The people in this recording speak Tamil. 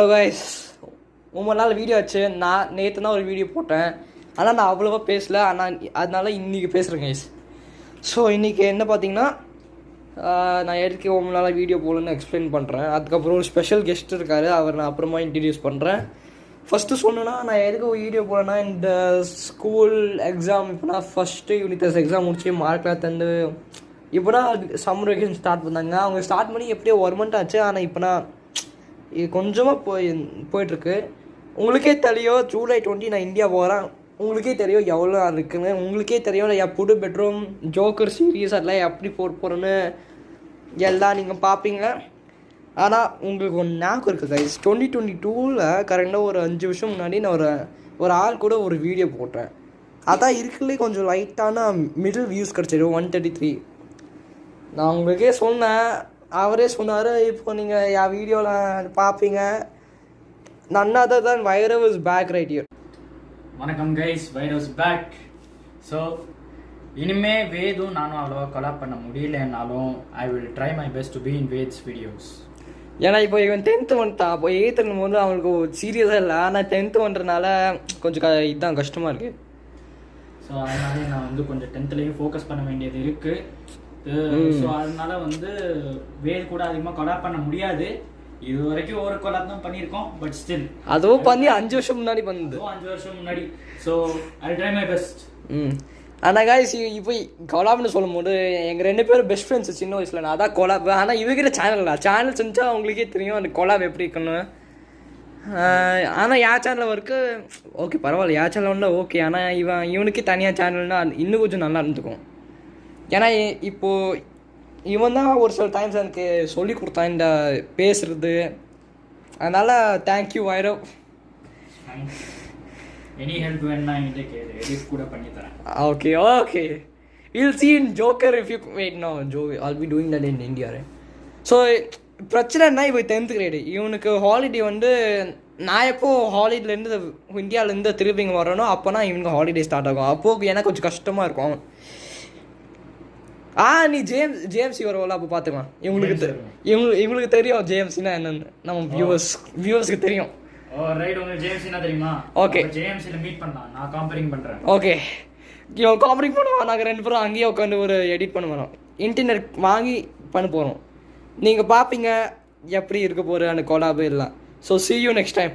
ஹலோ கைஸ், ரொம்ப நாள் வீடியோ ஆச்சு. நான் நேற்று தான் ஒரு வீடியோ போட்டேன், ஆனால் நான் அவ்வளோவா பேசல. ஆனால் அதனால இன்றைக்கி பேசுகிறேன் கைஸ். ஸோ இன்றைக்கி என்ன பார்த்தீங்கன்னா, நான் எதுக்கு ரொம்ப நாளாக வீடியோ போடணுன்னு எக்ஸ்பிளைன் பண்ணுறேன். அதுக்கப்புறம் ஒரு ஸ்பெஷல் கெஸ்ட் இருக்கார், அவர் நான் அப்புறமா இன்ட்ரடியூஸ் பண்ணுறேன். ஃபஸ்ட்டு சொன்னேன்னா, நான் எதுக்கு வீடியோ போடேன்னா, இந்த ஸ்கூல் எக்ஸாம் இப்போ நான் ஃபஸ்ட்டு யூனிட் டெஸ்ட் எக்ஸாம் முடிச்சு மார்க்லாம் தந்து இப்போ தான் சம்மர் வெக்கேஷன் ஸ்டார்ட் பண்ணாங்க. அவங்க ஸ்டார்ட் பண்ணி எப்படியோ 1 month ஆச்சு. ஆனால் இப்போ நான் இது கொஞ்சமாக போயிட்டுருக்கு. உங்களுக்கே தெரியும், ஜூலை 20 நான் இந்தியா போகிறேன். உங்களுக்கே தெரியும் எவ்வளோ இருக்குன்னு. உங்களுக்கே தெரியும் என் புது பெட்ரூம் ஜோக்கர் சீரியஸ் அதெல்லாம் எப்படி போகிறேன்னு எல்லாம் நீங்கள் பார்ப்பீங்க. ஆனால் உங்களுக்கு ஒன்று ஞாபகம் இருக்குது கைஸ், 2022 கரெக்டாக ஒரு 5 வருஷம் முன்னாடி நான் ஒரு ஆள் கூட ஒரு வீடியோ போட்டேன். அதான் இருக்குல்லே கொஞ்சம் லைட்டான மிடில் வியூஸ் கிடச்சிடும், 133. நான் உங்களுக்கே சொன்னேன், அவரே சொன்னார், இப்போ நீங்கள் என் வீடியோவில் பார்ப்பீங்க. none other than Vairav is back right here. வணக்கம் guys, Vairav is back. So இனிமே வேதும் நானும் அவ்வளோவா கொலாப் பண்ண முடியலனாலும் I will try my best to be in Ved's videos. ஏன்னா இப்போ இவன் 10th வந்துட்டான். அப்போ 8th போது அவனுக்கு சீரியஸாக இல்லை. ஆனால் 10th வந்துறதுனால கொஞ்சம் இதுதான் கஷ்டமாக இருக்குது. ஸோ அதனால நான் வந்து கொஞ்சம் 10thலேயும் ஃபோக்கஸ் பண்ண வேண்டியது இருக்குது. ஸோ அதனால வந்து வேது கூட அதிகமாக கொலாப் பண்ண முடியாது. இது வரைக்கும் ஒரு கொலாப் தான் பண்ணியிருக்கோம், பட் ஸ்டில் அதுவும் பண்ணி 5 வருஷம் முன்னாடி பண்ணுது. 5 வருஷம் முன்னாடி. So I try my best. ஆனால் காய்ஸ், இப்போ கொலாப்னு சொல்லும் போது எங்கள் 2 பேரும் பெஸ்ட் ஃப்ரெண்ட்ஸ் சின்ன வயசில். நான் அதான் கொலாப். ஆனால் இவங்கிட்ட சேனல் செஞ்சால் அவங்களுக்கே தெரியும் அந்த கொலாப் எப்படி இருக்கணும். ஆனால் என் சேனலில் ஒர்க்கு ஓகே பரவாயில்ல, என் சேனல் ஒன்று ஓகே. ஆனால் இவனுக்கு தனியாக சேனல்னால் இன்னும் கொஞ்சம் நல்லா இருந்துக்கும். ஏன்னா இப்போது இவன் தான் ஒரு சில டைம்ஸ் எனக்கு சொல்லி கொடுத்தான் இந்த பேசுறது. அதனால் தேங்க்யூ வைரவ். எனி ஹெல்ப் வேணும்னா என்கிட்ட கேளு, எடிட் கூட பண்ணி தரேன். Okay will see in Joker if you wait no I'll be doing that in India, right? So பிரச்சனைனா இப்போ 10th grade இவனுக்கு ஹாலிடே வந்து நான் எப்போ ஹாலிடேலேருந்து இந்தியாவிலேருந்து திருப்பி இங்கே வரனோ அப்போனா இவனுக்கு ஹாலிடே ஸ்டார்ட் ஆகும். அப்போது எனக்கு கொஞ்சம் கஷ்டமாக இருக்கும். நீ ஜேஎம்சி வருவோம்ல, அப்போ பார்த்துக்கலாம். இவங்களுக்கு தெரியும் ஜேஎம்சினா என்னன்னு, நம்ம வியூவர்ஸ்க்கு தெரியும். தெரியுமா? ஓகே, ஜேஎம்சில மீட் பண்ணலாம், நான் காம்பரிங் பண்ணுறேன். ஓகே, இவன் காம்பரிங் பண்ணுவான், நாங்கள் 2 பேரும் அங்கேயே உட்காந்து ஒரு எடிட் பண்ண வரோம். இன்டர்நெட் வாங்கி பண்ண போகிறோம். நீங்கள் பார்ப்பீங்க எப்படி இருக்க போகிற அந்த கொலாபு எல்லாம். So see you next time.